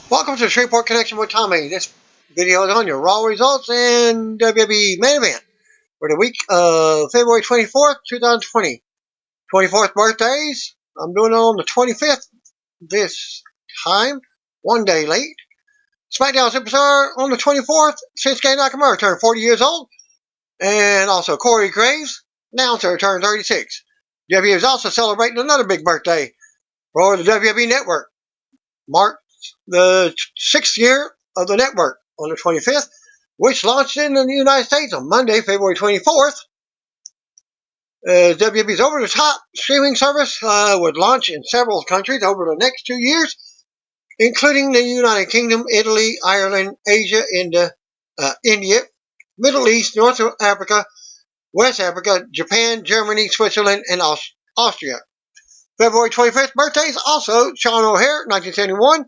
Welcome to the Shreveport Connection with Tommy. This video is on your Raw results and WWE main event for the week of February 24th, 2020. 24th birthdays. I'm doing it on the 25th this time, one day late. SmackDown Superstar on the 24th, Shinsuke Nakamura turned 40 years old. And also Corey Graves, announcer, turned 36. WWE is also celebrating another big birthday for the WWE Network. Mark the 6th year of the network on the 25th, which launched in the United States on Monday, February 24th. WWE's over-the-top streaming service would launch in several countries over the next 2 years, including the United Kingdom, Italy, Ireland, Asia, India, Middle East, North Africa, West Africa, Japan, Germany, Switzerland, and Austria. February 25th birthdays also Sean O'Hare, 1971,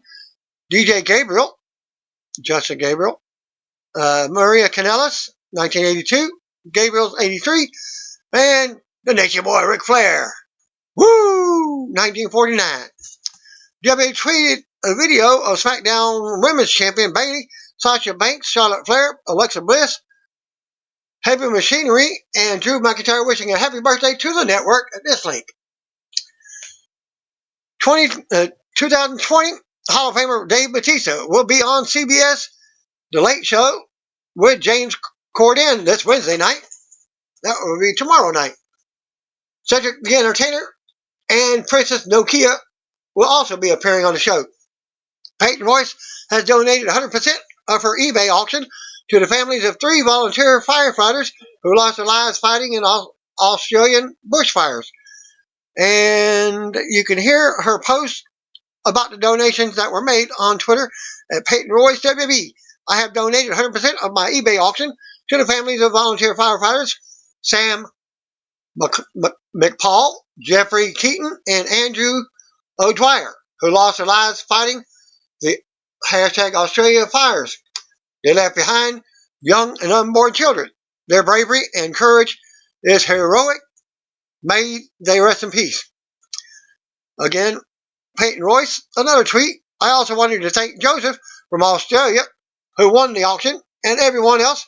DJ Gabriel, Justin Gabriel, Maria Kanellis, 1982, Gabriel's 83, and the Nature Boy Ric Flair, woo, 1949. WWE tweeted a video of SmackDown Women's Champion Bayley, Sasha Banks, Charlotte Flair, Alexa Bliss, Heavy Mysyery, and Drew McIntyre wishing a happy birthday to the network at this link. 2020 Hall of Famer Dave Bautista will be on CBS The Late Show with James Corden this Wednesday night. That will be tomorrow night. Cedric the Entertainer and Princess Nokia will also be appearing on the show. Peyton Royce has donated 100% of her eBay auction to the families of 3 volunteer firefighters who lost their lives fighting in Australian bushfires. And you can hear her post about the donations that were made on Twitter at Peyton Royce WWE. I have donated 100% of my eBay auction to the families of volunteer firefighters Sam McPaul, Jeffrey Keaton, and Andrew O'Dwyer, who lost their lives fighting the #Australia fires. They left behind young and unborn children. Their bravery and courage is heroic. May they rest in peace. Again, Peyton Royce, another tweet. I also wanted to thank Joseph from Australia, who won the auction, and everyone else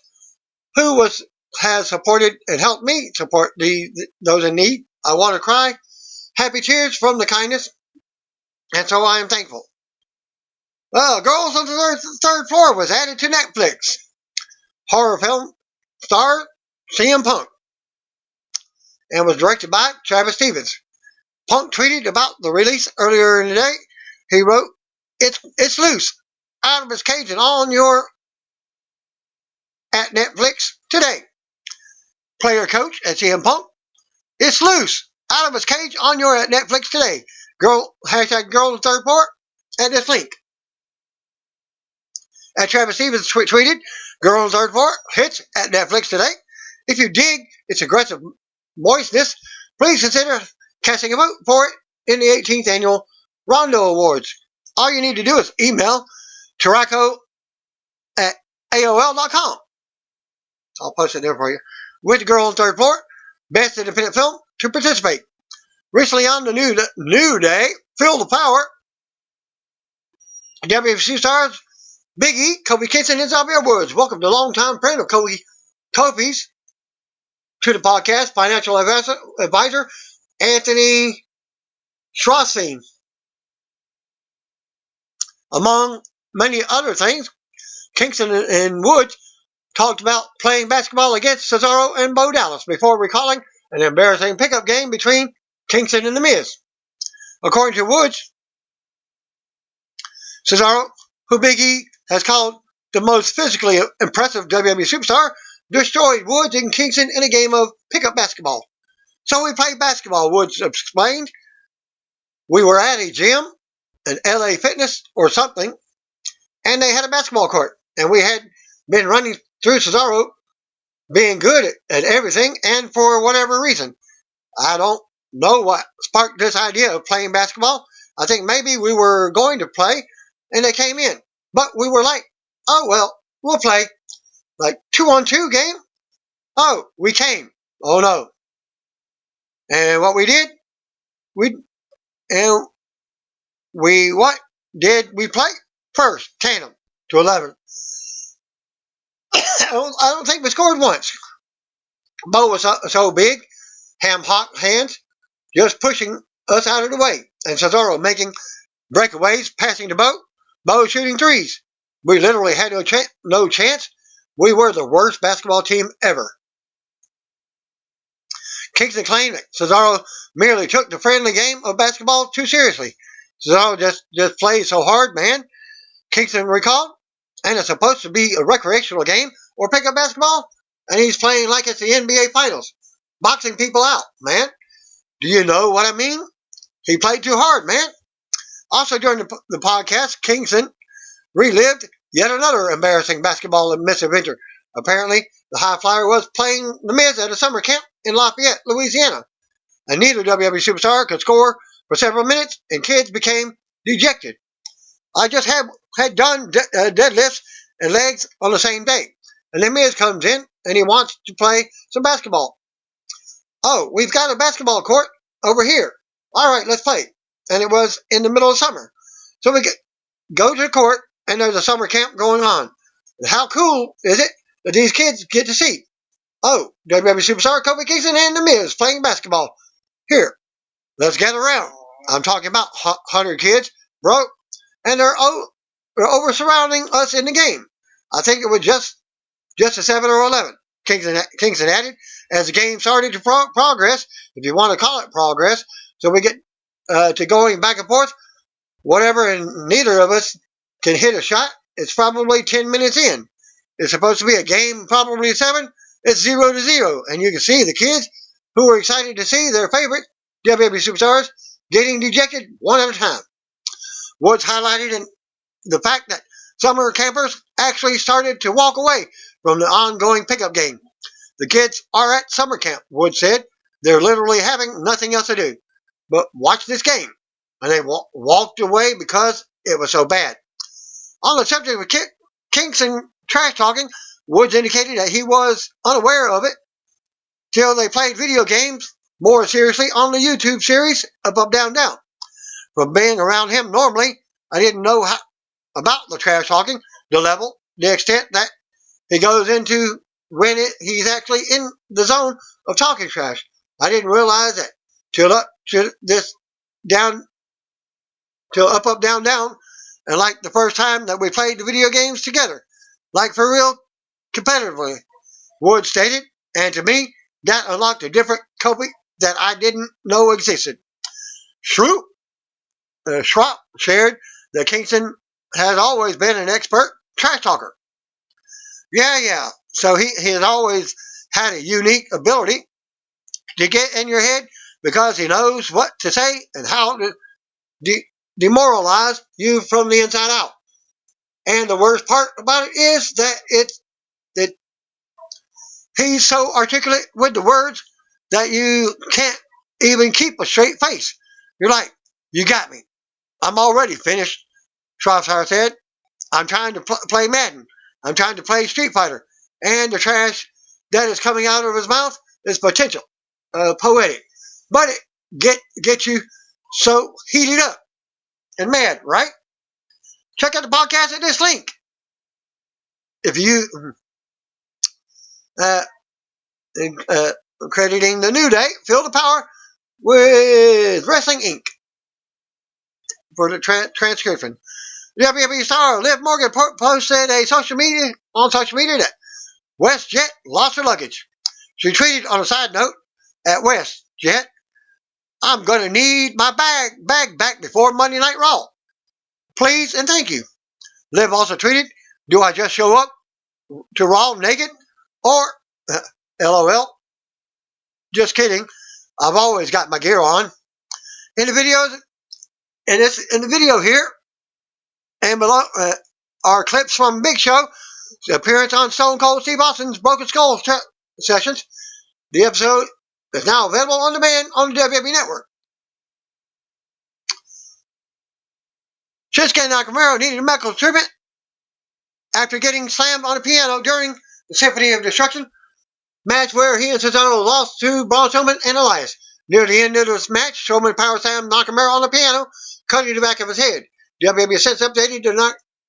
who has supported and helped me support those in need. I want to cry. Happy tears from the kindness, and so I am thankful. Girls on the third floor was added to Netflix. Horror film star CM Punk, and was directed by Travis Stevens. Punk tweeted about the release earlier in the day. He wrote, It's loose, out of his cage and on your at Netflix today. Player coach at CM Punk, it's loose, out of his cage on your at Netflix today. Girl in the third floor at this link. At Travis Stevens tweeted, Girl in the third floor hits at Netflix today. If you dig its aggressive moistness, please consider casting a vote for it in the 18th annual Rhonda Awards. All you need to do is email Taraco@AOL.com. I'll post it there for you. With the Girl on the Third Floor, Best Independent Film to participate. Recently on the New Day, Feel the Power. WFC stars Big E, Kofi Kingston, and Xavier Woods. Welcome to longtime friend of KOFIS to the podcast, financial advisor Anthony Schrossing. Among many other things, Kingston and Woods talked about playing basketball against Cesaro and Bo Dallas before recalling an embarrassing pickup game between Kingston and The Miz. According to Woods, Cesaro, who Big E has called the most physically impressive WWE superstar, destroyed Woods and Kingston in a game of pickup basketball. So we played basketball, Woods explained. We were at a gym, an LA Fitness or something, and they had a basketball court. And we had been running through Cesaro, being good at everything, and for whatever reason. I don't know what sparked this idea of playing basketball. I think maybe we were going to play, and they came in. But we were like, oh, well, we'll play. Like 2-on-2 game? Oh, we came. Oh, no. And what we did, what did we play? first, tandem to 11. I don't think we scored once. Bo was so big, ham-hock hands, just pushing us out of the way, and Cesaro making breakaways, passing the Bo. Bo shooting threes. We literally had no chance. We were the worst basketball team ever. Kingston claimed that Cesaro merely took the friendly game of basketball too seriously. Cesaro just plays so hard, man. Kingston recalled, and it's supposed to be a recreational game or pickup basketball, and he's playing like it's the NBA Finals, boxing people out, man. Do you know what I mean? He played too hard, man. Also during the podcast, Kingston relived yet another embarrassing basketball misadventure. Apparently, the High Flyer was playing the Miz at a summer camp in Lafayette, Louisiana, and neither WWE superstar could score for several minutes, and kids became dejected. I just had done deadlifts and legs on the same day, and then Miz comes in, and he wants to play some basketball. Oh, we've got a basketball court over here. All right, let's play. And it was in the middle of summer. So we go to the court, and there's a summer camp going on. And how cool is it that these kids get to see? Oh, WWE superstar Kofi Kingston and The Miz playing basketball. Here, let's get around. I'm talking about 100 kids, bro. And they're over surrounding us in the game. I think it was just a 7 or 11. Kingston added, as the game started to progress, if you want to call it progress, so we get to going back and forth, whatever, and neither of us can hit a shot. It's probably 10 minutes in. It's supposed to be a game, probably 7. It's 0-0, and you can see the kids who were excited to see their favorite WWE superstars getting dejected one at a time. Woods highlighted in the fact that summer campers actually started to walk away from the ongoing pickup game. The kids are at summer camp, Woods said. They're literally having nothing else to do but watch this game. And they walked away because it was so bad. On the subject of Kingston trash talking, Woods indicated that he was unaware of it till they played video games more seriously on the YouTube series Up, Up, Down, Down. From being around him normally, I didn't know about the trash talking, the level, the extent that he goes into when he's actually in the zone of talking trash. I didn't realize that till Up, Up, Down, Down, and like the first time that we played the video games together, like for real, competitively, Wood stated, and to me, that unlocked a different Kofi that I didn't know existed. Schroep shared that Kingston has always been an expert trash talker. Yeah. So he has always had a unique ability to get in your head because he knows what to say and how to demoralize you from the inside out. And the worst part about it is that he's so articulate with the words that you can't even keep a straight face. You're like, you got me. I'm already finished, Schroffhauer said. I'm trying to play Madden. I'm trying to play Street Fighter. And the trash that is coming out of his mouth is potential, poetic. But it gets you so heated up and mad, right? Check out the podcast at this link. If you crediting the New Day, Feel the Power with Wrestling Inc. for the transcription. WWE star Liv Morgan posted on social media that WestJet lost her luggage. She tweeted on a side note at WestJet, I'm going to need my bag back before Monday Night Raw. Please and thank you. Liv also tweeted, do I just show up to Raw naked? Or, LOL. Just kidding. I've always got my gear on. In the video here, and below are clips from Big Show, the appearance on Stone Cold Steve Austin's Broken Skull sessions. The episode is now available on demand on the WWE Network. Shinsuke Nakamura needed medical treatment after getting slammed on the piano during the Symphony of Destruction match where he and Cesaro lost to Braun Strowman and Elias. Near the end of this match, Strowman power slammed Nakamura on the piano, cutting the back of his head. WWE has since updated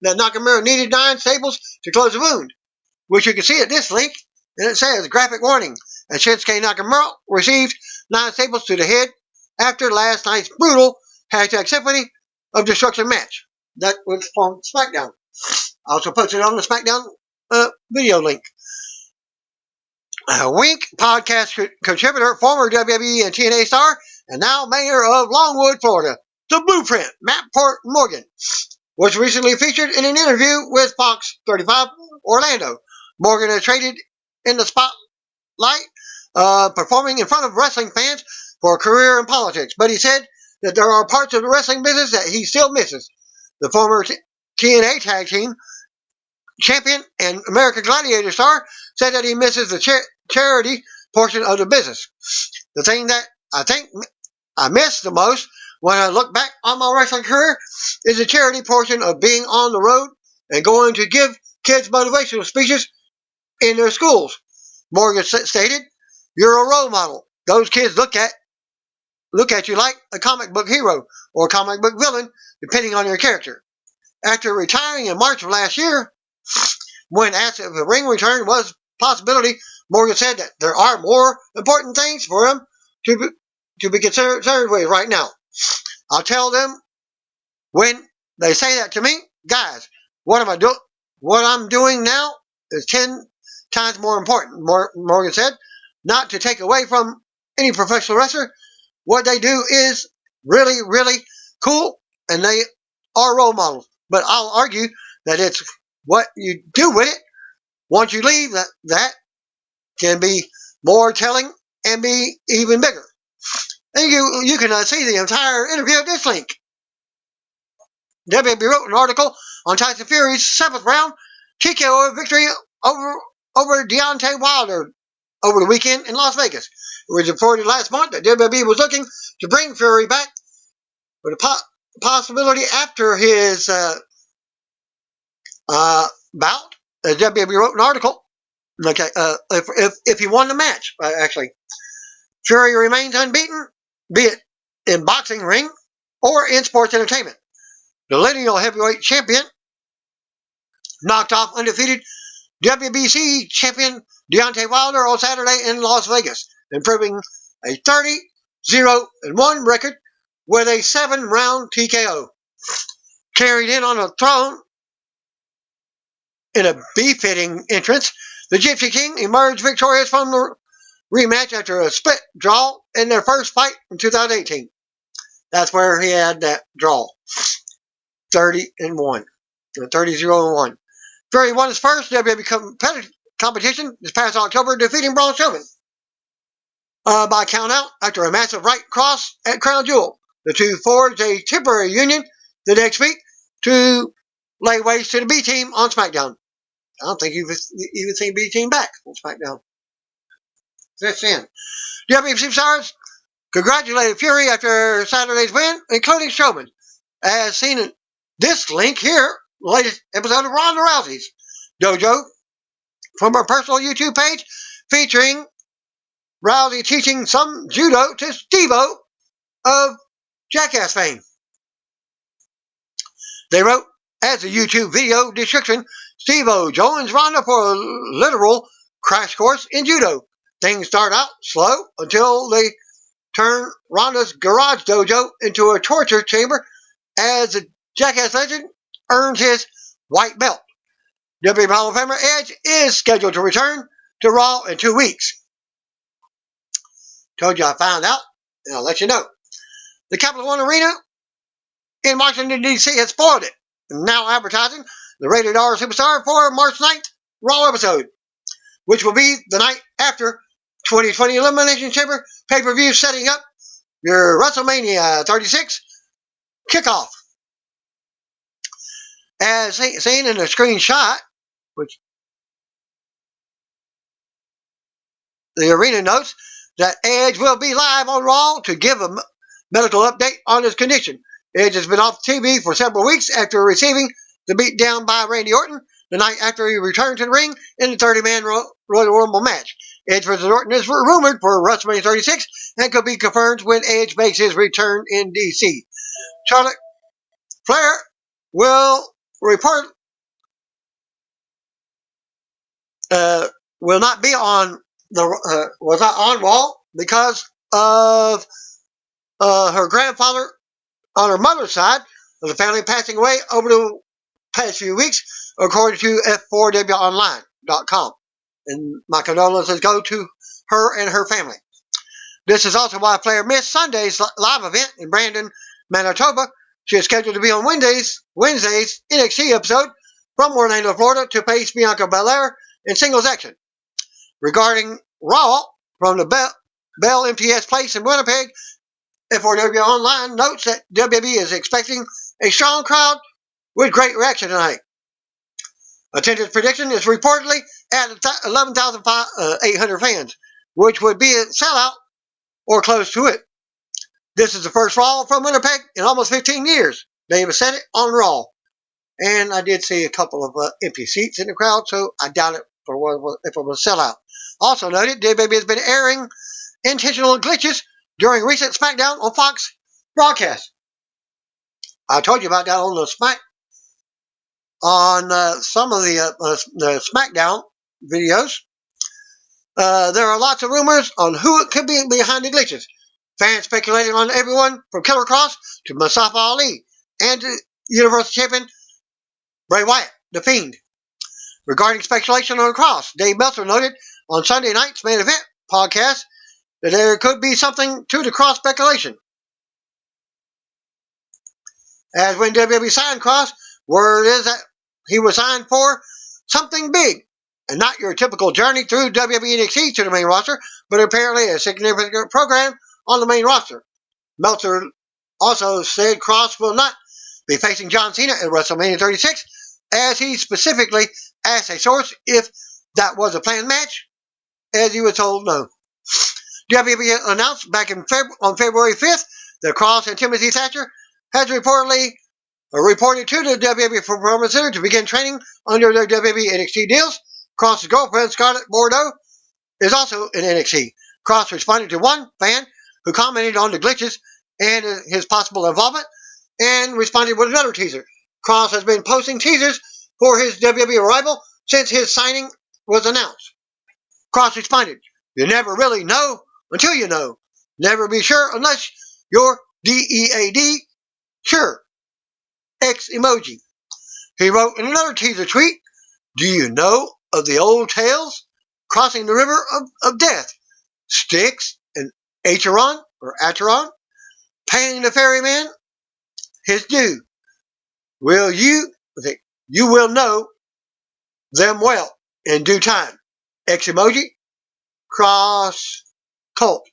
that Nakamura needed 9 staples to close the wound, which you can see at this link, and it says, graphic warning, and Shinsuke Nakamura received 9 staples to the head after last night's brutal #Symphony of Destruction match. That was from SmackDown. I also posted it on the SmackDown video link. Wink podcast contributor, former WWE and TNA star, and now mayor of Longwood, Florida, The Blueprint, Matt Morgan, was recently featured in an interview with Fox 35 Orlando. Morgan has traded in the spotlight, performing in front of wrestling fans for a career in politics, but he said that there are parts of the wrestling business that he still misses. The former TNA tag team champion and American Gladiator star said that he misses the charity portion of the business. The thing that I think I miss the most when I look back on my wrestling career is the charity portion of being on the road and going to give kids motivational speeches in their schools. Morgan stated, "You're a role model. Those kids look at you like a comic book hero or a comic book villain, depending on your character." After retiring in March of last year, when asked if a ring return was a possibility, Morgan said that there are more important things for him to be concerned with right now. I'll tell them when they say that to me, guys, what I'm doing now is 10 times more important, Morgan said. Not to take away from any professional wrestler, what they do is really, really cool, and they are role models. But I'll argue that it's what you do with it once you leave that can be more telling and be even bigger. And you can see the entire interview at this link. WWE wrote an article on Tyson Fury's 7th round TKO victory over Deontay Wilder over the weekend in Las Vegas. It was reported last month that WWE was looking to bring Fury back with a possibility after his bout. WWE wrote an article. Okay, if he won the match, actually, Fury remains unbeaten, be it in boxing ring or in sports entertainment. The lineal heavyweight champion knocked off undefeated WBC champion Deontay Wilder on Saturday in Las Vegas, improving a 30-0-1 record with a 7-round TKO. Carried in on a throne in a befitting entrance, the Gypsy King emerged victorious from the rematch after a split draw in their first fight in 2018. That's where he had that draw. 30-1. 30-0-1. Fury won his first WWE competition this past October, defeating Braun Strowman by countout after a massive right cross at Crown Jewel. The two forged a temporary union the next week to lay waste to the B Team on SmackDown. I don't think you've even seen B Team back on SmackDown. That's in. WWE superstars congratulated Fury after Saturday's win, including Strowman, as seen in this link here, the latest episode of Ronda Rousey's Dojo, from her personal YouTube page, featuring Rousey teaching some judo to Steve-O of Jackass fame. They wrote, as a YouTube video description, Steve-O joins Ronda for a literal crash course in judo. Things start out slow until they turn Ronda's garage dojo into a torture chamber as the Jackass legend earns his white belt. WWE Hall of Famer Edge is scheduled to return to Raw in 2 weeks. Told you I found out, and I'll let you know. The Capital One Arena in Washington, D.C. has spoiled it, now advertising the Rated R Superstar for March 9th Raw episode, which will be the night after 2020 Elimination Chamber pay-per-view, setting up your WrestleMania 36 kickoff. As seen in the screenshot, which the arena notes that Edge will be live on Raw to give a medical update on his condition. Edge has been off TV for several weeks after receiving the beatdown by Randy Orton the night after he returned to the ring in the 30-man Royal Rumble match. Edge vs. Orton is rumored for WrestleMania 36 and could be confirmed when Edge makes his return in DC. Charlotte Flair will report will not be on the was not on Raw because of her grandfather on her mother's side of the family passing away over the past few weeks, according to F4WOnline.com. And my condolences go to her and her family. This is also why Flair missed Sunday's live event in Brandon, Manitoba. She is scheduled to be on Wednesday's NXT episode from Orlando, Florida, to face Bianca Belair in singles action. Regarding Raw, from the Bell MTS Place in Winnipeg, F4W Online notes that WWE is expecting a strong crowd with great reaction tonight. Attendance prediction is reportedly at 11,800 fans, which would be a sellout or close to it. This is the first Raw from Winnipeg in almost 15 years. They have said it on Raw. And I did see a couple of empty seats in the crowd, so I doubt it if it was a sellout. Also noted, WWE has been airing intentional glitches during recent SmackDown on Fox broadcasts. I told you about that on some of the SmackDown videos. There are lots of rumors on who it could be behind the glitches. Fans speculating on everyone from Killer Kross to Mustafa Ali and Universal Champion Bray Wyatt, The Fiend. Regarding speculation on Kross, Dave Meltzer noted on Sunday night's main event podcast that there could be something to the Kross speculation. As when WWE signed Kross, word is that he was signed for something big, and not your typical journey through WWE NXT to the main roster, but apparently a significant program on the main roster. Meltzer also said Kross will not be facing John Cena at WrestleMania 36, as he specifically asked a source if that was a planned match, as he was told no. WWE announced back on February 5th that Kross and Timothy Thatcher has reported to the WWE Performance Center to begin training under their WWE NXT deals. Kross's girlfriend, Scarlett Bordeaux, is also in NXT. Kross responded to one fan who commented on the glitches and his possible involvement, and responded with another teaser. Kross has been posting teasers for his WWE arrival since his signing was announced. Kross responded, "You never really know until you know. Never be sure unless you're DEAD sure. X emoji." He wrote in another teaser tweet, "Do you know of the old tales? Crossing the river of death. Styx and Acheron, paying the ferryman his due. You will know them well in due time. X emoji, Kross cult.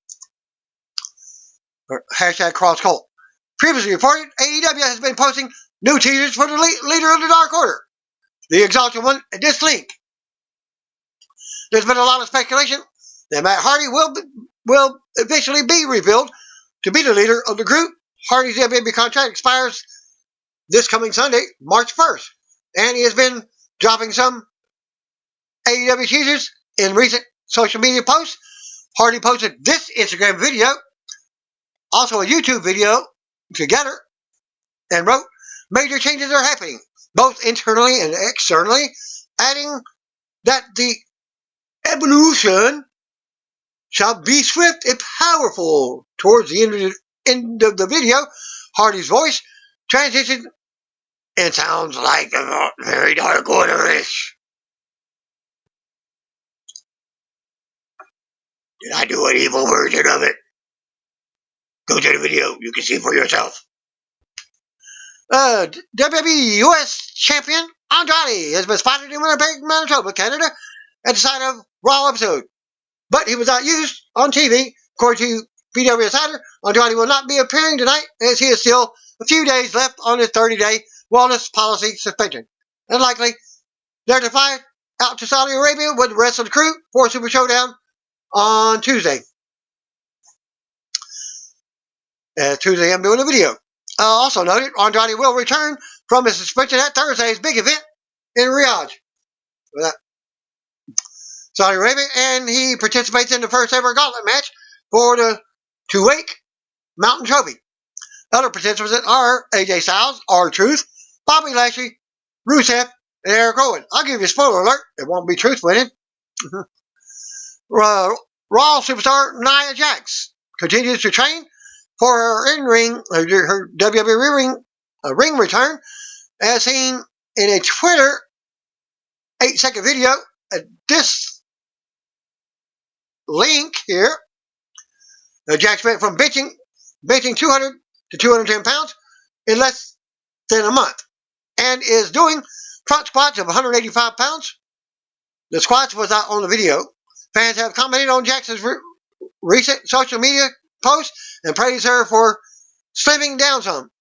Or hashtag Kross cult." Previously reported, AEW has been posting new teasers for the leader of the Dark Order, the Exalted One, at this link. There's been a lot of speculation that Matt Hardy will eventually be revealed to be the leader of the group. Hardy's WWE contract expires this coming Sunday, March 1st, and he has been dropping some AEW teasers in recent social media posts. Hardy posted this Instagram video, also a YouTube video together, and wrote, "Major changes are happening, both internally and externally," adding that the evolution shall be swift and powerful. Towards the end of the video, Hardy's voice transitioned and sounds like a very Dark Order-ish. Did I do an evil version of it? Go to the video. You can see for yourself. WWE U.S. Champion Andrade has been spotted in Winnipeg, Manitoba, Canada, at the site of Raw episode. But he was not used on TV. According to PW Insider, Andrade will not be appearing tonight, as he has still a few days left on his 30-day wellness policy suspension. And likely, they're to fly out to Saudi Arabia with the rest of the crew for a Super Showdown on Tuesday. Tuesday, I'm doing a video. Also noted, Andrade will return from his suspension at Thursday's big event in Riyadh, Saudi Arabia, and he participates in the first ever gauntlet match for the Tuwaiq Mountain Trophy. Other participants are AJ Styles, R-Truth, Bobby Lashley, Rusev and Eric Rowan. I'll give you a spoiler alert. It won't be truth winning. Raw superstar Nia Jax continues to train for her in-ring, her WWE ring return, as seen in a Twitter 8-second video. This link here, Jax went from benching 200 to 210 pounds in less than a month, and is doing front squats of 185 pounds. The squats was not on the video. Fans have commented on Jax's recent social media posts and praised her for slimming down some.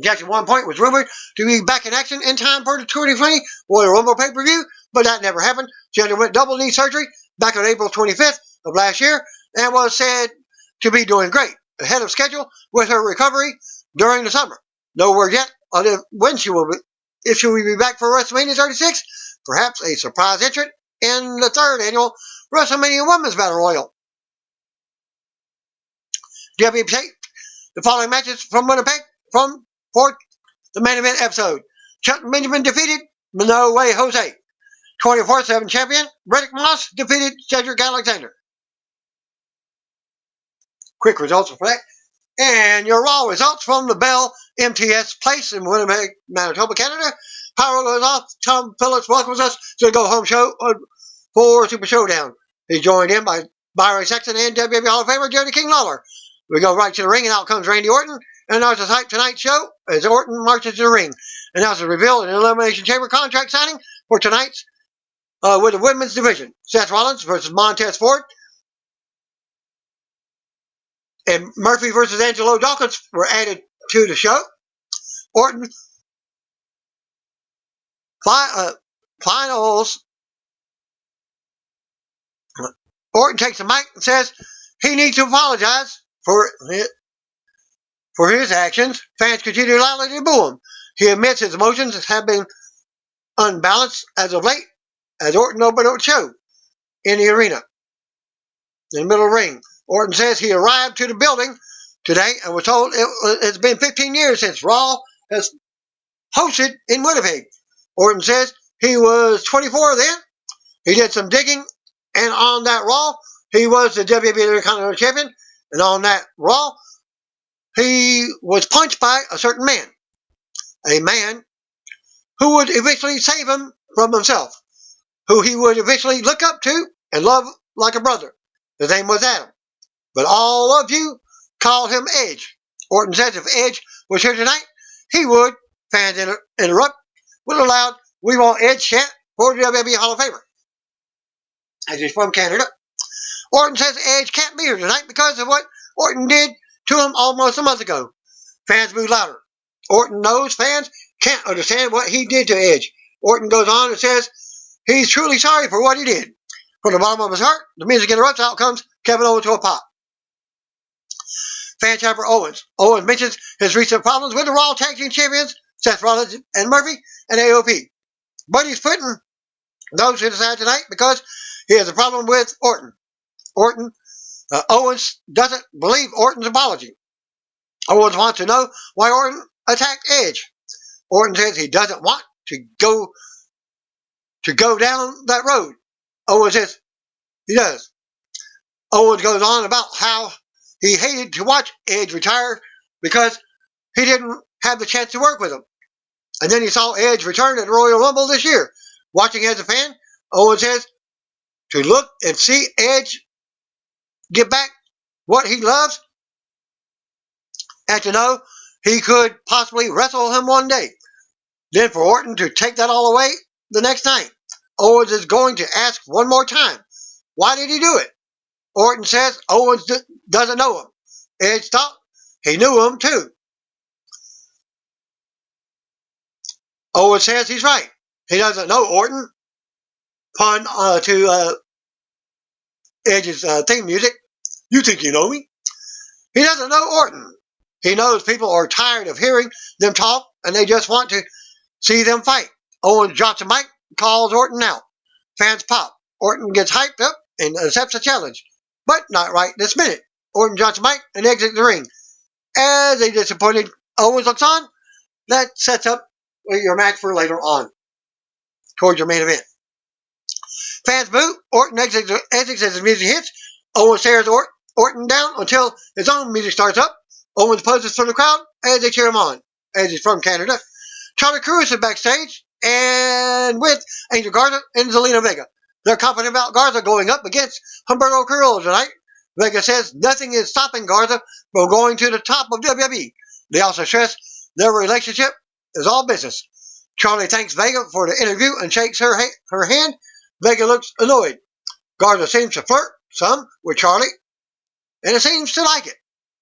Jax at one point was rumored to be back in action in time for the 2020 Royal Rumble pay-per-view, but that never happened. She underwent double knee surgery back on April 25th of last year and was said to be doing great, ahead of schedule with her recovery during the summer. No word yet on when she will be, if she will be back for WrestleMania 36, perhaps a surprise entrant in the 3rd annual WrestleMania Women's Battle Royal. WWE, the following matches from Winnipeg for the main event episode. Chuck Benjamin defeated No Way Jose. 24/7 champion Riddick Moss defeated Cedric Alexander. Quick results for that. And your Raw results from the Bell MTS Place in Winnipeg, Manitoba, Canada. Power goes off. Tom Phillips welcomes us to the Go Home Show for Super Showdown. He's joined in by Byron Saxton and WWE Hall of Famer Jerry King Lawler. We go right to the ring, and out comes Randy Orton. And announces tonight's show as Orton marches to the ring. Announces reveal an Elimination Chamber contract signing for tonight's with the women's division. Seth Rollins versus Montez Ford. And Murphy versus Angelo Dawkins were added to the show. Orton finals. Orton takes the mic and says he needs to apologize for his actions. Fans continue loudly to boo him. He admits his emotions have been unbalanced as of late, as Orton opened up the show in the arena, in the middle of the ring. Orton says he arrived to the building today and was told it's been 15 years since Raw has hosted in Winnipeg. Orton says he was 24 then. He did some digging, and on that Raw, he was the WWE Intercontinental Champion, and on that Raw, he was punched by a certain man. A man who would eventually save him from himself, who he would eventually look up to and love like a brother. His name was Adam. But all of you called him Edge. Orton says if Edge was here tonight, he would, fans interrupt, with a loud, "We want Edge" chant for the WWE Hall of Famer. As he's from Canada. Orton says Edge can't be here tonight because of what Orton did to him almost a month ago. Fans boo louder. Orton knows fans can't understand what he did to Edge. Orton goes on and says he's truly sorry for what he did. From the bottom of his heart, the music interrupts. Out comes Kevin Owens to a pop. Fan champion Owens. Owens mentions his recent problems with the Raw Tag Team Champions, Seth Rollins and Murphy, and AOP. But he's putting those to the side tonight because he has a problem with Orton. Owens doesn't believe Orton's apology. Owens wants to know why Orton attacked Edge. Orton says he doesn't want to go down that road. Owens says he does. Owens goes on about how he hated to watch Edge retire because he didn't have the chance to work with him. And then he saw Edge return at the Royal Rumble this year. Watching as a fan, Owens says to look and see Edge get back what he loves and to know he could possibly wrestle him one day. Then for Orton to take that all away the next night. Owens is going to ask one more time, why did he do it? Orton says Owens doesn't know him. Edge thought he knew him too. Owens says he's right. He doesn't know Orton. Pun to Edge's theme music. You think you know me? He doesn't know Orton. He knows people are tired of hearing them talk and they just want to see them fight. Owens drops the mic, calls Orton out. Fans pop. Orton gets hyped up and accepts the challenge. But not right this minute. Orton drops the mic and exits the ring. As a disappointed Owens looks on, that sets up your match for later on, towards your main event. Fans boo. Orton exits as his music hits. Owens stares Orton down until his own music starts up. Owens poses for the crowd as they cheer him on, as he's from Canada. Charlie Cruz is backstage and with Angel Garza and Zelina Vega. They're confident about Garza going up against Humberto Carrillo tonight. Vega says nothing is stopping Garza from going to the top of WWE. They also stress their relationship is all business. Charlie thanks Vega for the interview and shakes her hand. Vega looks annoyed. Garza seems to flirt some with Charlie, and it seems to like it.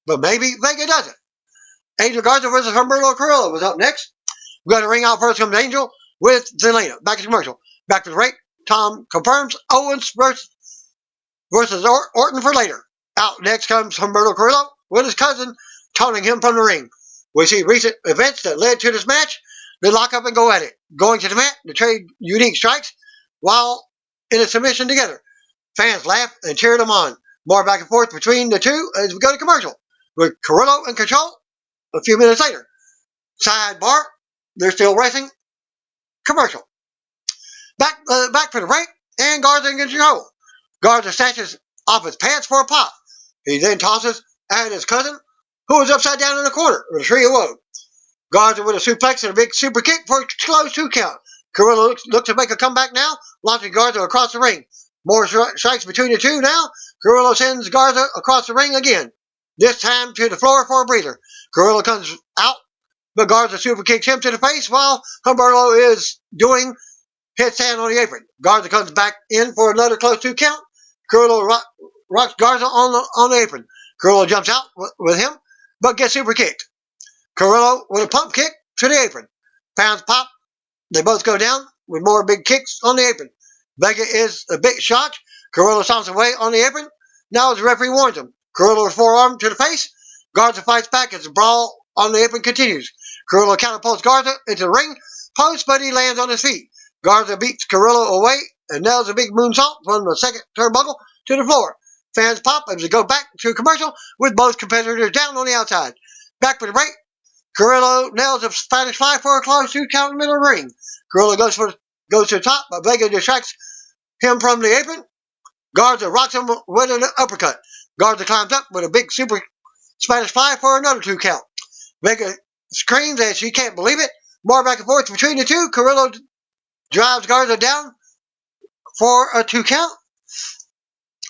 But maybe Vega doesn't. Angel Garza versus Humberto Carrillo was up next. We got to ring out first comes Angel with Zelina. Back to commercial. Back to the break. Tom confirms Owens versus Orton for later. Out next comes Humberto Carrillo with his cousin taunting him from the ring. We see recent events that led to this match. They lock up and go at it. Going to the mat to trade unique strikes while in a submission together. Fans laugh and cheer them on. More back and forth between the two as we go to commercial. With Carrillo in control a few minutes later. Sidebar, they're still racing. Commercial. Back for the break, and Garza in control. Garza snatches off his pants for a pop. He then tosses at his cousin, who is upside down in the corner with a tree of woe. Garza with a suplex and a big super kick for a close 2 count. Carrillo looks to make a comeback now, launching Garza across the ring. More strikes between the two now. Carrillo sends Garza across the ring again. This time to the floor for a breather. Carrillo comes out, but Garza super kicks him to the face while Humberto is doing headstand on the apron. Garza comes back in for another close 2 count. Carrillo rocks Garza on the apron. Carrillo jumps out with him, but gets super kicked. Carrillo with a pump kick to the apron. Pounds pop. They both go down with more big kicks on the apron. Vega is a bit shocked. Carrillo stomps away on the apron. Now the referee warns him. Carrillo with forearm to the face. Garza fights back as the brawl on the apron continues. Carrillo counterpulls Garza into the ring post, but he lands on his feet. Garza beats Carrillo away and nails a big moonsault from the second turnbuckle to the floor. Fans pop as we go back to commercial with both competitors down on the outside. Back for the break. Carrillo nails a Spanish fly for a close 2 count in the middle of the ring. Carrillo goes to the top, but Vega distracts him from the apron. Garza rocks him with an uppercut. Garza climbs up with a big super Spanish fly for another 2 count. Vega screams as she can't believe it. More back and forth between the two. Carrillo drives Garza down for a 2 count.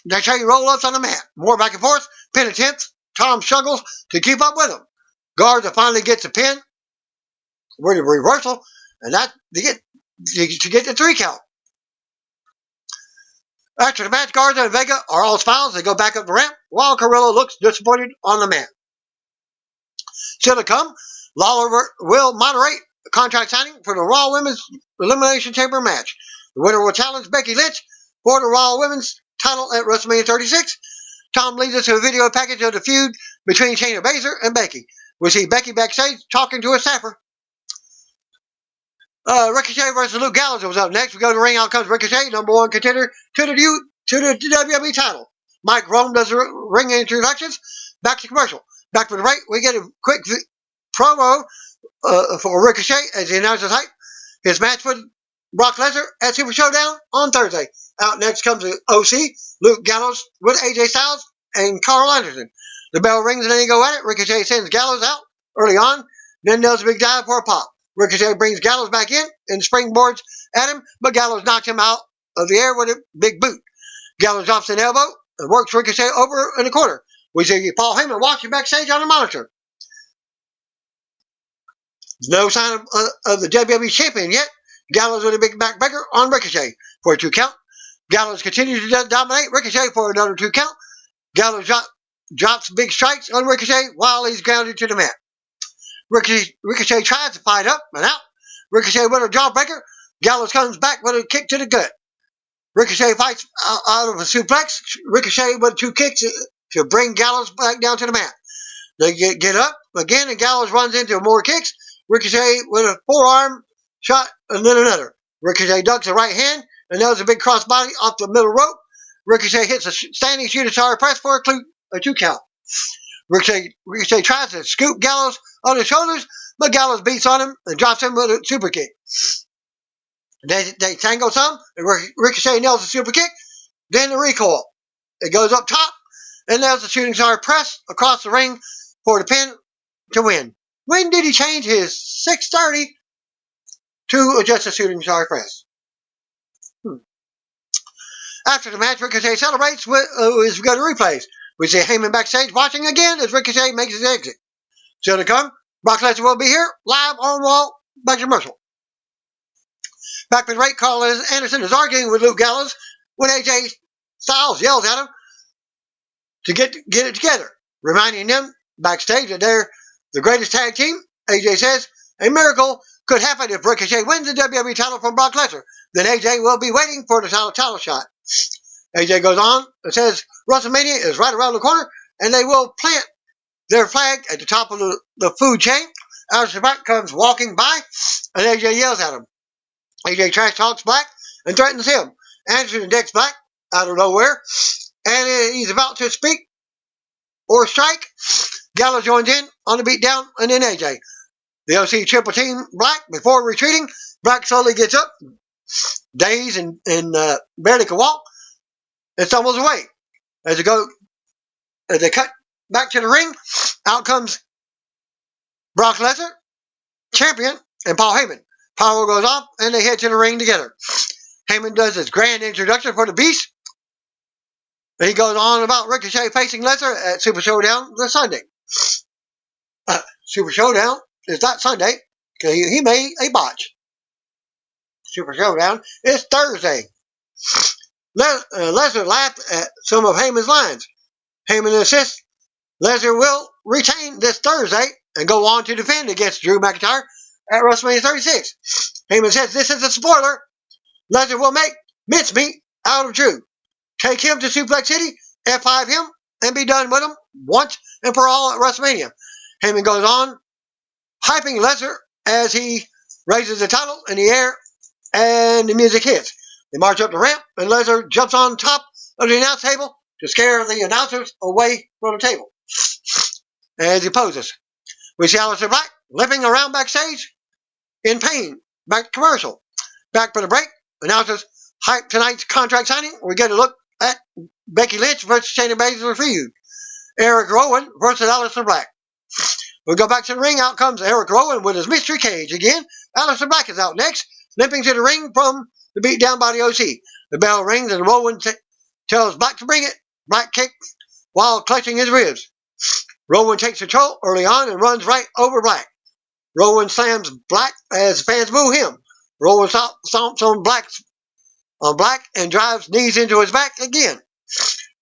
They trade roll-ups on the mat. More back and forth. Pin attempts. Tom struggles to keep up with him. Garza finally gets a pin with a reversal, and that to get the 3 count. After the match, Garza and Vega are all smiles. They go back up the ramp while Carrillo looks disappointed on the mat. Still to come, Lawler will moderate the contract signing for the Raw Women's Elimination Chamber match. The winner will challenge Becky Lynch for the Raw Women's title at WrestleMania 36. Tom leads us to a video package of the feud between Shayna Baszler and Becky. We see Becky backstage talking to a staffer. Ricochet versus Luke Gallows was up next. We go to the ring. Out comes Ricochet, number 1 contender to the WWE title. Mike Rome does the ring introductions. Back to commercial. Back for the break. We get a quick promo for Ricochet as he announces his match with Brock Lesnar at Super Showdown on Thursday. Out next comes the OC, Luke Gallows with AJ Styles and Carl Anderson. The bell rings and then they go at it. Ricochet sends Gallows out early on, then does a big dive for a pop. Ricochet brings Gallows back in and springboards at him, but Gallows knocks him out of the air with a big boot. Gallows drops an elbow and works Ricochet over in the corner. We see Paul Heyman watching backstage on the monitor. No sign of the WWE champion yet. Gallows with a big backbreaker on Ricochet for a 2 count. Gallows continues to dominate Ricochet for another 2 count. Gallows drops big strikes on Ricochet while he's grounded to the mat. Ricochet tries to fight up and out. Ricochet with a jawbreaker. Gallows comes back with a kick to the gut. Ricochet fights out of a suplex. Ricochet with 2 kicks to bring Gallows back down to the mat. They get up again and Gallows runs into more kicks. Ricochet with a forearm shot and then another. Ricochet ducks a right hand and nails a big crossbody off the middle rope. Ricochet hits a standing shooting star press for a 2 count. Ricochet tries to scoop Gallows on his shoulders, but Gallows beats on him and drops him with a super kick. They tango some, and Ricochet nails the super kick, then the recoil. It goes up top, and nails the shooting star press across the ring for the pin to win. When did he change his 630 to just a shooting star press? After the match, Ricochet celebrates with his good replays. We see Heyman backstage watching again as Ricochet makes his exit. Still to come, Brock Lesnar will be here live on Raw by commercial. Back with Ray, Carl Anderson is arguing with Luke Gallows when AJ Styles yells at him to get it together, reminding them backstage that they're the greatest tag team. AJ says a miracle could happen if Ricochet wins the WWE title from Brock Lesnar. Then AJ will be waiting for the title shot. AJ goes on and says WrestleMania is right around the corner and they will plant their flag at the top of the food chain. Aleister Black comes walking by and AJ yells at him. AJ trash talks Black and threatens him. Anderson decks Black out of nowhere, and he's about to speak or strike. Gallows joins in on the beatdown, and then AJ. The OC triple team Black before retreating. Black slowly gets up, dazed and barely can walk, and stumbles away. As they cut back to the ring, out comes Brock Lesnar, champion, and Paul Heyman. Power goes off, and they head to the ring together. Heyman does his grand introduction for the Beast. He goes on about Ricochet facing Lesnar at Super Showdown this Sunday. Super Showdown is not Sunday, because he made a botch. Super Showdown is Thursday. Lesnar laughed at some of Heyman's lines. Heyman insists Lesnar will retain this Thursday and go on to defend against Drew McIntyre at WrestleMania 36. Heyman says this is a spoiler. Lesnar will make mincemeat out of Drew. Take him to Suplex City, F5 him, and be done with him once and for all at WrestleMania. Heyman goes on, hyping Lesnar as he raises the title in the air and the music hits. They march up the ramp, and Lesnar jumps on top of the announce table to scare the announcers away from the table as he poses. We see Aleister Black limping around backstage in pain. Back to commercial. Back for the break. Announcers hype tonight's contract signing. We get a look at Becky Lynch versus Shayna Baszler feud. Eric Rowan versus Aleister Black. We go back to the ring. Out comes Eric Rowan with his mystery cage again. Aleister Black is out next, limping to the ring from the beat down by the OC. The bell rings and Rowan tells Black to bring it. Black kicks while clutching his ribs. Rowan takes control early on and runs right over Black. Rowan slams Black as fans boo him. Rowan stomps on Black and drives knees into his back again.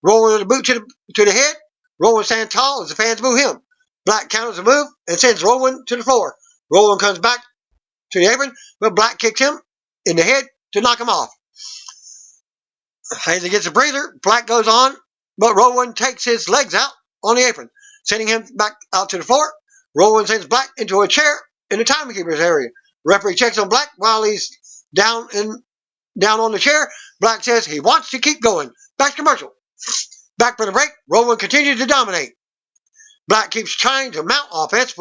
Rowan with a boot to the head. Rowan stands tall as the fans boo him. Black counters the move and sends Rowan to the floor. Rowan comes back to the apron, but Black kicks him in the head to knock him off. As he gets a breather, Black goes on, but Rowan takes his legs out on the apron, sending him back out to the floor. Rowan sends Black into a chair in the timekeeper's area. Referee checks on Black while he's down on the chair. Black says he wants to keep going. Back to commercial. Back for the break. Rowan continues to dominate. Black keeps trying to mount offense,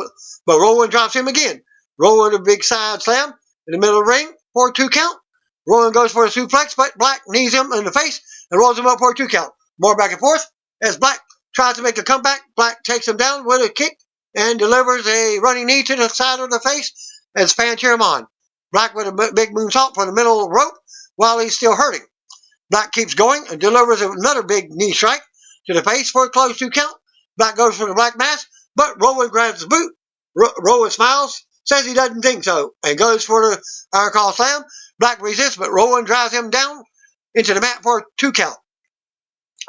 but Rowan drops him again. Rowan a big side slam in the middle of the ring for a 2 count. Rowan goes for a suplex, but Black knees him in the face and rolls him up for a 2 count. More back and forth. As Black tries to make a comeback, Black takes him down with a kick and delivers a running knee to the side of the face as fans cheer him on. Black with a big moonsault for the middle rope while he's still hurting. Black keeps going and delivers another big knee strike to the face for a close 2 count. Black goes for the Black Mass, but Rowan grabs the boot. Rowan smiles, says he doesn't think so, and goes for the Iron Claw Slam. Black resists, but Rowan drives him down into the mat for a 2 count.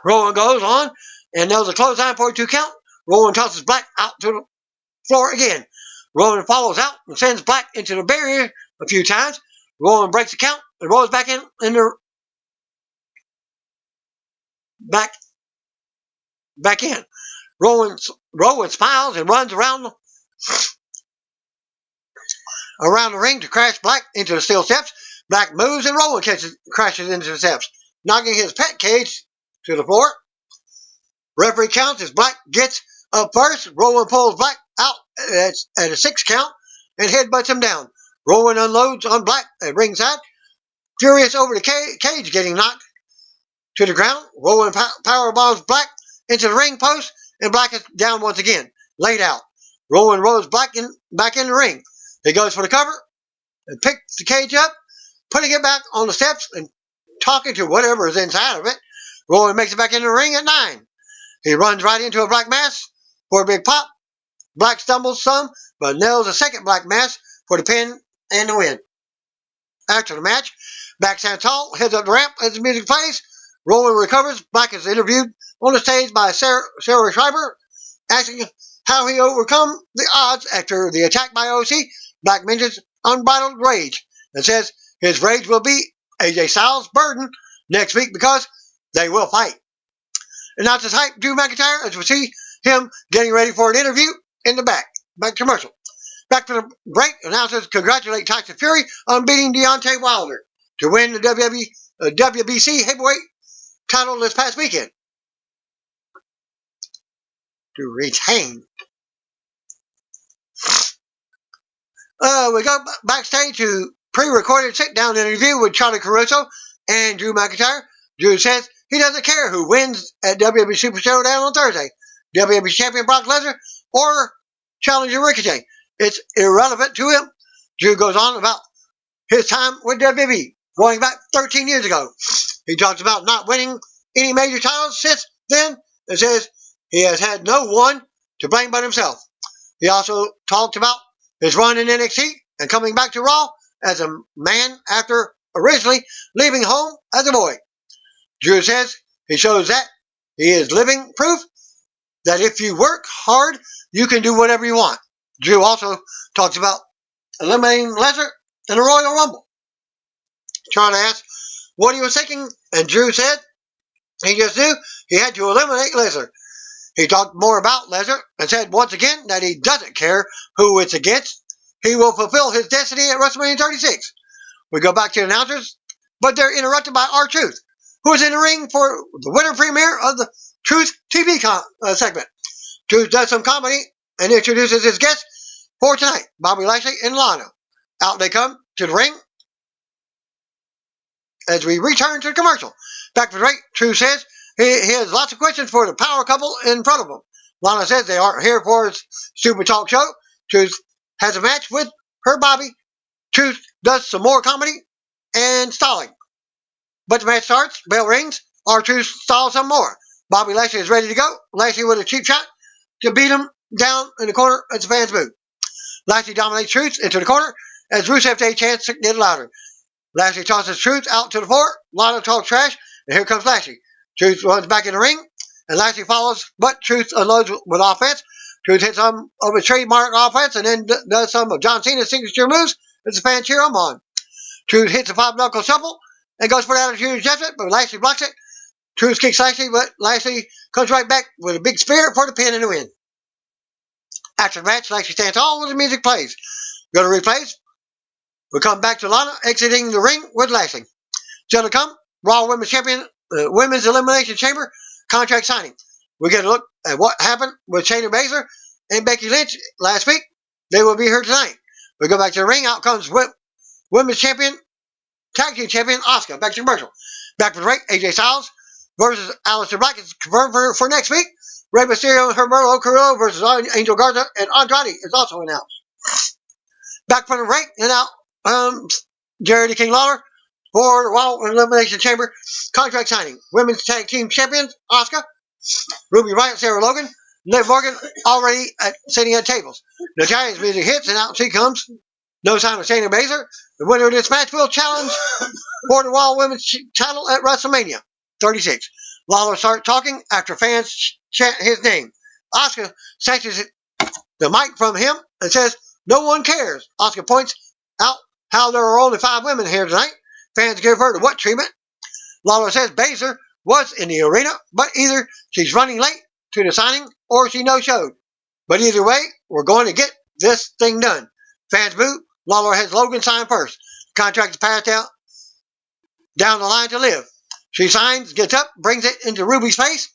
Rowan goes on and nails a clothesline for a 2 count. Rowan tosses Black out to the floor again. Rowan follows out and sends Black into the barrier a few times. Rowan breaks the count and rolls back in the back in. Rowan smiles and runs around the ring to crash Black into the steel steps. Black moves and Rowan crashes into the steps, knocking his pet cage to the floor. Referee counts as Black gets up first. Rowan pulls Black out at a 6 count and headbutts him down. Rowan unloads on Black at ringside. Furious over the cage getting knocked to the ground. Rowan powerbombs Black into the ring post, and Black is down once again, laid out. Rowan rolls Black back in the ring. He goes for the cover and picks the cage up, putting it back on the steps and talking to whatever is inside of it. Rowan makes it back in the ring at 9. He runs right into a Black mass for a big pop. Black stumbles some, but nails a second Black mass for the pin and the win. After the match, Black stands tall, heads up the ramp as the music plays. Rowan recovers. Black is interviewed on the stage by Sarah Schreiber, asking how he overcome the odds after the attack by OC. Black mentions unbridled rage and says his rage will be AJ Styles' burden next week because they will fight. Announces hype Drew McIntyre as we see him getting ready for an interview in the back commercial. Back to the break, announcers congratulate Tyson Fury on beating Deontay Wilder to win the WBC heavyweight title this past weekend. To retain. We go backstage to pre-recorded sit-down interview with Charlie Caruso and Drew McIntyre. Drew says he doesn't care who wins at WWE Super Showdown on Thursday, WWE Champion Brock Lesnar or Challenger Ricochet. It's irrelevant to him. Drew goes on about his time with WWE, going back 13 years ago. He talks about not winning any major titles since then and says he has had no one to blame but himself. He also talked about his run in NXT and coming back to Raw as a man after originally leaving home as a boy. Drew says he shows that he is living proof that if you work hard, you can do whatever you want. Drew also talks about eliminating Lesnar in the Royal Rumble. Charlie asked what he was thinking, and Drew said he just knew he had to eliminate Lesnar. He talked more about Lesnar and said once again that he doesn't care who it's against. He will fulfill his destiny at WrestleMania 36. We go back to the announcers, but they're interrupted by R-Truth, who is in the ring for the winter premiere of the Truth TV segment. Truth does some comedy and introduces his guests for tonight, Bobby Lashley and Lana. Out they come to the ring as we return to the commercial. Back to the break, Truth says he has lots of questions for the power couple in front of him. Lana says they aren't here for his stupid talk show. Truth has a match with her Bobby. Truth does some more comedy and stalling. But the match starts, bell rings, R-Truth stalls some more. Bobby Lashley is ready to go. Lashley with a cheap shot to beat him down in the corner as the fans boo. Lashley dominates Truth into the corner as Rusev Day chants to get louder. Lashley tosses Truth out to the floor. Lana talks trash, and here comes Lashley. Truth runs back in the ring, and Lashley follows, but Truth unloads with offense. Truth hits some of his trademark offense and then does some of John Cena's signature moves as the fans cheer him on. Truth hits a 5-knuckle shuffle and goes for the attitude adjustment, but Lashley blocks it. Truth kicks Lashley, but Lashley comes right back with a big spear for the pin and the win. After the match, Lashley stands tall when the music plays. Go to replays. We come back to Lana exiting the ring with Lashley. Still to come, Raw Women's Champion, Women's Elimination Chamber contract signing. We get a look at what happened with Shayna Baszler and Becky Lynch last week. They will be here tonight. We go back to the ring. Out comes Women's Champion, Tag Team Champion Asuka. Back to commercial. Back to the break. AJ Styles versus Aleister Black is confirmed for next week. Rey Mysterio and Humberto Carrillo versus Angel Garza and Andrade is also announced. Back from the break and out, Jerry the King Lawler for the Raw Elimination Chamber contract signing. Women's Tag Team Champions Asuka, Ruby Riott, Sarah Logan, Liv Morgan already sitting at tables. Natalia's music hits and out she comes. No sign of Shayna Baszler. The winner of this match will challenge for the Raw Women's title at WrestleMania 36. Lawler starts talking after fans chant his name. Asuka snatches the mic from him and says, "No one cares." Asuka points out how there are only 5 women here tonight. Fans give her the what treatment. Lawler says Baszler was in the arena, but either she's running late to the signing or she no-showed. But either way, we're going to get this thing done. Fans boo. Lawler has Logan sign first. The contract is passed down the line to Liv. She signs, gets up, brings it into Ruby's face,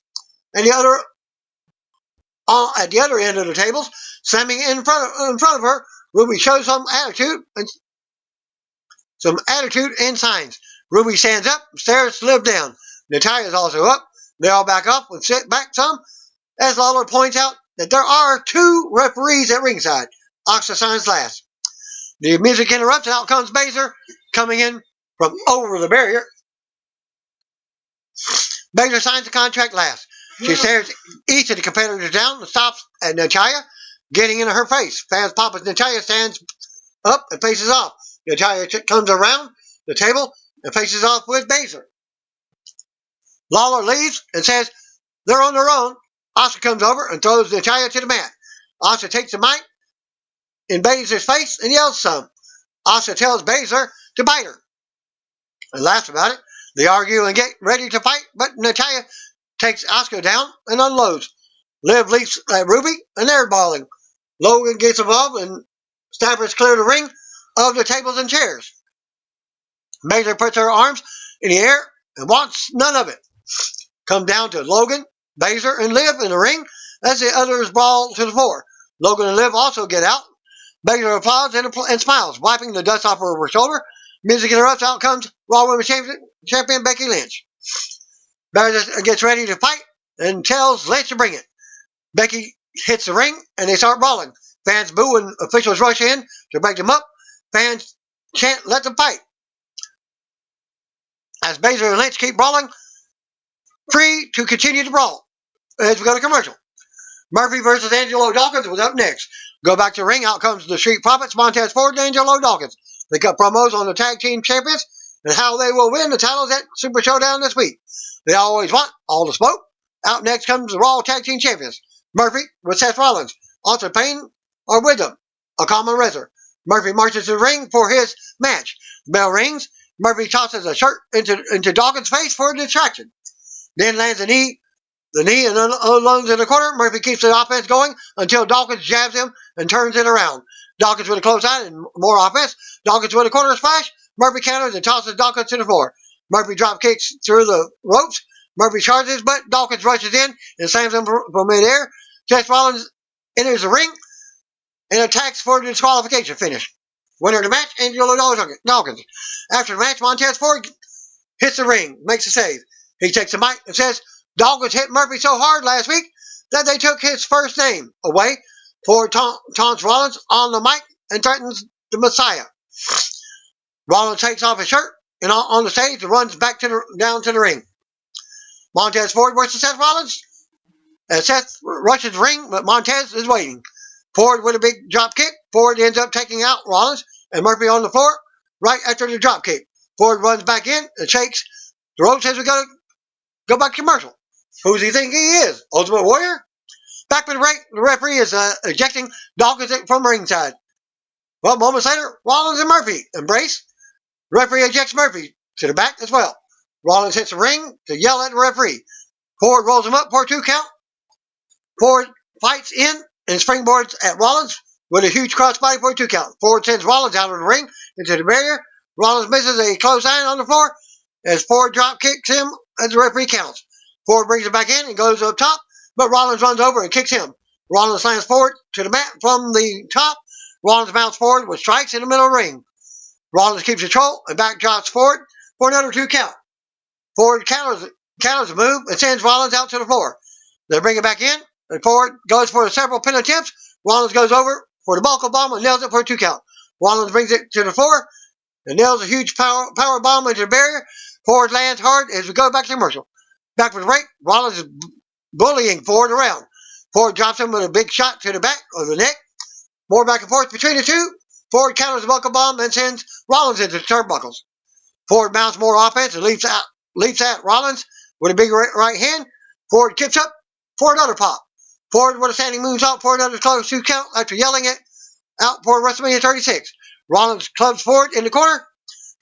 and the other at the other end of the tables, slamming in front of her. Ruby shows some attitude and signs. Ruby stands up, stares Liv down. Natalia is also up. They all back up and sit back some, as Lawler points out that there are 2 referees at ringside. Asuka signs last. The music interrupts, and out comes Baszler, coming in from over the barrier. Baszler signs the contract last. She stares each of the competitors down and stops at Natalia, getting into her face. Fans pop as Natalia stands up and faces off. Natalia comes around the table and faces off with Baszler. Lawler leaves and says they're on their own. Asuka comes over and throws Natalia to the mat. Asuka takes the mic in Baszler's face and yells some. Asuka tells Baszler to bite her and laughs about it. They argue and get ready to fight, but Natalia takes Asuka down and unloads. Liv leaps at Ruby and they're brawling. Logan gets involved and Stabbers clear the ring of the tables and chairs. Baszler puts her arms in the air and wants none of it. Come down to Logan, Baszler, and Liv in the ring as the others brawl to the floor. Logan and Liv also get out. Baszler applauds and smiles, wiping the dust off her shoulder. Music interrupts. Out comes Raw Women's Champion Becky Lynch. Baszler gets ready to fight and tells Lynch to bring it. Becky hits the ring and they start brawling. Fans boo and officials rush in to break them up. Fans chant, "Let them fight." As Baszler and Lynch keep brawling, free to continue to brawl. As we go to commercial. Murphy versus Angelo Dawkins was up next. Go back to the ring. Out comes the Street Profits, Montez Ford and Angelo Dawkins. They cut promos on the tag team champions and how they will win the titles at Super Showdown this week. They always want all the smoke. Out next comes the Raw Tag Team Champions. Murphy with Seth Rollins. Austin Payne are with them. A common wrestler. Murphy marches to the ring for his match. The bell rings. Murphy tosses a shirt into Dawkins' face for a distraction. Then lands the knee and unloads in the corner. Murphy keeps the offense going until Dawkins jabs him and turns it around. Dawkins with a clothesline and more offense. Dawkins with a corner splash. Murphy counters and tosses Dawkins to the floor. Murphy drop kicks through the ropes. Murphy charges, but Dawkins rushes in and slams him from midair. Seth Rollins enters the ring and attacks for the disqualification finish. Winner of the match, Angelo Dawkins. After the match, Montez Ford hits the ring, makes a save. He takes the mic and says Dawkins hit Murphy so hard last week that they took his first name away. Ford taunts Rollins on the mic and threatens the Messiah. Rollins takes off his shirt and on the stage and runs back down to the ring. Montez Ford versus Seth Rollins. As Seth rushes the ring, but Montez is waiting. Ford with a big drop kick. Ford ends up taking out Rollins and Murphy on the floor right after the drop kick. Ford runs back in and shakes the ropes as we go back to commercial. Who does he think he is? Ultimate Warrior? Back with the break, the referee is ejecting Dawkins from ringside. Well, moments later, Rollins and Murphy embrace. The referee ejects Murphy to the back as well. Rollins hits the ring to yell at the referee. Ford rolls him up for a 2 count. Ford fights in and springboards at Rollins with a huge crossbody for a 2 count. Ford sends Rollins out of the ring into the barrier. Rollins misses a clothesline on the floor as Ford drop kicks him as the referee counts. Ford brings it back in and goes up top, but Rollins runs over and kicks him. Rollins slams Ford to the mat from the top. Rollins mounts Ford with strikes in the middle of the ring. Rollins keeps control and backdrops Ford for another 2 count. Ford counters the move and sends Rollins out to the floor. They bring it back in, and Ford goes for several pin attempts. Rollins goes over for the buckle bomb and nails it for a 2 count. Rollins brings it to the floor and nails a huge power bomb into the barrier. Ford lands hard as we go back to commercial. Back for the break, Rollins is bullying Ford around. Ford drops him with a big shot to the back of the neck. More back and forth between the two. Ford counters the buckle bomb and sends Rollins into the turnbuckles. Ford mounts more offense and leaps at Rollins with a big right hand. Ford kicks up for another pop. Ford with a standing moonsault for another close 2 count after yelling it out for WrestleMania 36. Rollins clubs Ford in the corner,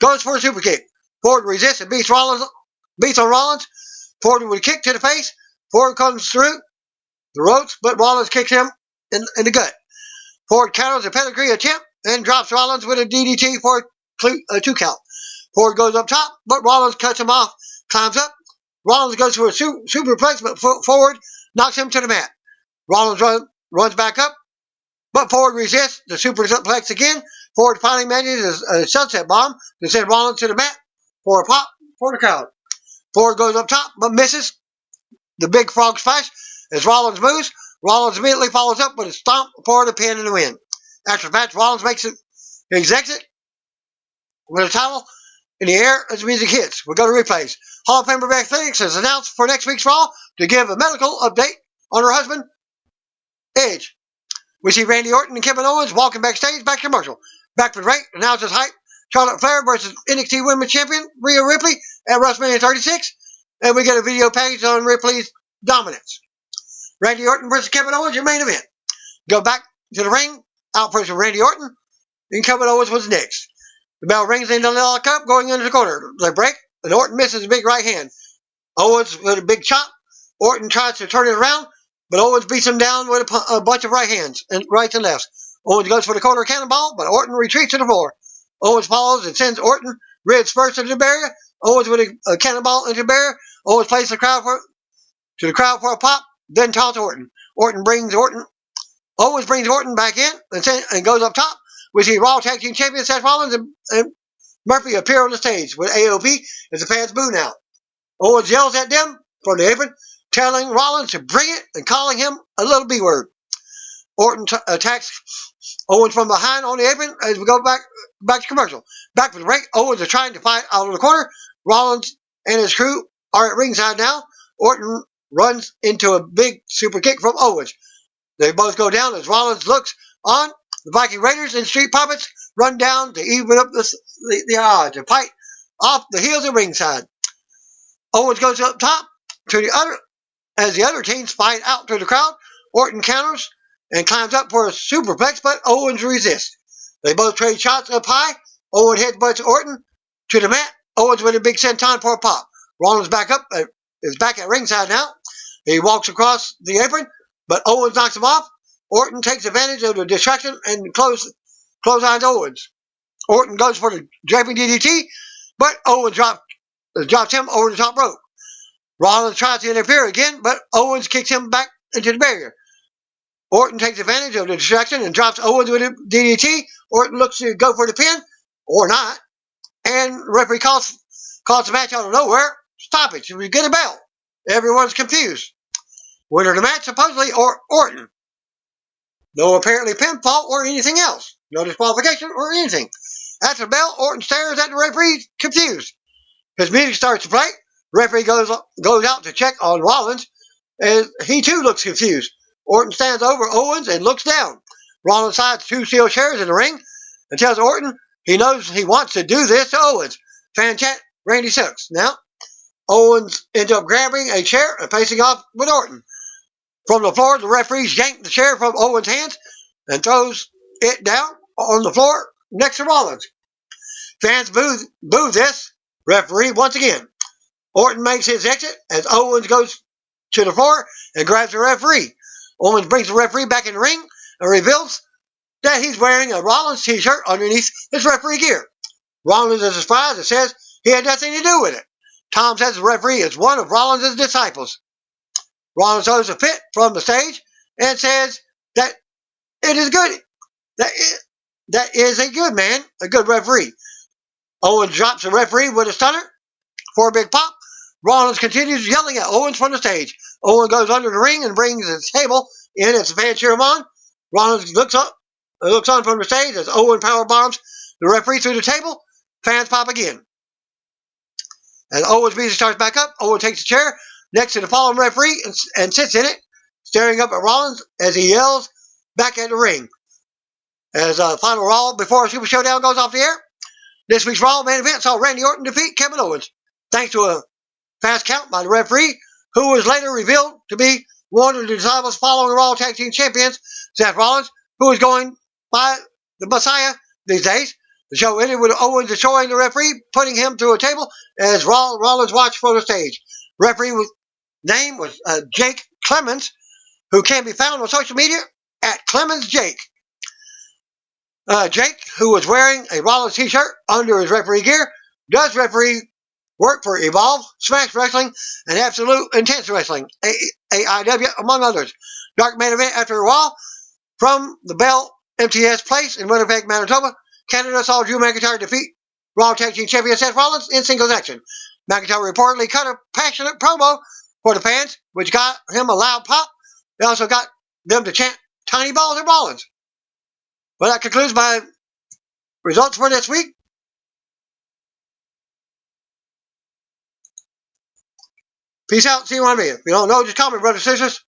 goes for a super kick. Ford resists and beats on Rollins. Ford with a kick to the face. Ford comes through the ropes, but Rollins kicks him in the gut. Ford counters a pedigree attempt and drops Rollins with a DDT for a 2 count. Ford goes up top, but Rollins cuts him off, climbs up. Rollins goes for a superplex, but Ford knocks him to the mat. Rollins runs back up, but Ford resists the superplex again. Ford finally manages a sunset bomb to send Rollins to the mat for a pop for the crowd. Ford goes up top, but misses the big frog splash as Rollins moves. Rollins immediately follows up with a stomp for the pin and the win. After the match, Rollins makes his exit with a towel in the air as the music hits. We go to replays. Hall of Famer Beth Phoenix is announced for next week's Raw to give a medical update on her husband, Edge. We see Randy Orton and Kevin Owens walking backstage. Back to commercial. Back with Ray announces hype. Charlotte Flair versus NXT Women's Champion Rhea Ripley at WrestleMania 36. And we get a video package on Ripley's dominance. Randy Orton versus Kevin Owens, your main event. Go back to the ring. Out first with Randy Orton. And Kevin Owens was next. The bell rings in the lock up, going into the corner. They break, and Orton misses a big right hand. Owens with a big chop. Orton tries to turn it around, but Owens beats him down with a bunch of right hands, and rights and lefts. Owens goes for the corner cannonball, but Orton retreats to the floor. Owens follows and sends Orton ribs first into the barrier. Owens with a cannonball into the barrier. Owens plays the crowd to the crowd for a pop, then taunts Orton. Owens brings Orton back in and goes up top. We see Raw Tag Team Champions Seth Rollins and Murphy appear on the stage with AOP as the fans boo now. Owens yells at them from the apron, telling Rollins to bring it and calling him a little B word. Orton attacks Owens from behind on the apron as we go back to commercial. Back with the ring, Owens is trying to fight out of the corner. Rollins and his crew are at ringside now. Orton runs into a big super kick from Owens. They both go down as Rollins looks on. The Viking Raiders and Street Profits run down to even up the odds and fight off the heels of ringside. Owens goes up top to the other as the other teams fight out to the crowd. Orton counters and climbs up for a superplex, but Owens resists. They both trade shots up high. Owens headbutts Orton to the mat. Owens with a big senton for a pop. Rollins is back at ringside now. He walks across the apron, but Owens knocks him off. Orton takes advantage of the distraction and clotheslines Owens. Orton goes for the draping DDT, but Owens drops him over the top rope. Rollins tries to interfere again, but Owens kicks him back into the barrier. Orton takes advantage of the distraction and drops Owens with a DDT. Orton looks to go for the pin, or not, and the referee calls the match out of nowhere. Stoppage. We get a bell. Everyone's confused. Winner of the match, supposedly, or Orton. No apparently pinfall or anything else. No disqualification or anything. After the bell, Orton stares at the referee, confused. His music starts to play. The referee goes out to check on Rollins, and he too looks confused. Orton stands over Owens and looks down. Rollins slides 2 steel chairs in the ring and tells Orton he knows he wants to do this to Owens. Fan chant, Randy sucks. Now, Owens ends up grabbing a chair and facing off with Orton. From the floor, the referees yank the chair from Owens' hands and throws it down on the floor next to Rollins. Fans boo this referee once again. Orton makes his exit as Owens goes to the floor and grabs the referee. Owens brings the referee back in the ring and reveals that he's wearing a Rollins t-shirt underneath his referee gear. Rollins is surprised and says he had nothing to do with it. Tom says the referee is one of Rollins' disciples. Rollins throws a fit from the stage and says that it is good. That is a good man, a good referee. Owens drops the referee with a stunner for a big pop. Rollins continues yelling at Owens from the stage. Owens goes under the ring and brings his table in as the fans cheer him on. Rollins looks on from the stage as Owens power bombs the referee through the table. Fans pop again. As Owens' music starts back up, Owens takes a chair next to the fallen referee and sits in it, staring up at Rollins as he yells back at the ring. As a final Raw before a Super Showdown goes off the air, this week's Raw main event saw Randy Orton defeat Kevin Owens, thanks to a fast count by the referee, who was later revealed to be one of the disciples following Raw Tag Team Champions, Seth Rollins, who is going by the Messiah these days. The show ended with Owens destroying the referee, putting him through a table as Rollins watched from the stage. Referee name was Jake Clemens, who can be found on social media at Clemens Jake. Jake, who was wearing a Rollins t-shirt under his referee gear, does referee work for Evolve, Smash Wrestling, and Absolute Intense Wrestling, AIW, among others. Dark main event after a while. From the Bell MTS place in Winnipeg, Manitoba, Canada saw Drew McIntyre defeat Raw Tag Team Champion Seth Rollins in singles action. McIntyre reportedly cut a passionate promo for the fans, which got him a loud pop. They also got them to chant "Tiny Balls and Rollins." Well, that concludes my results for this week. Peace out. See you on me. If you don't know, just call me, brothers and sisters.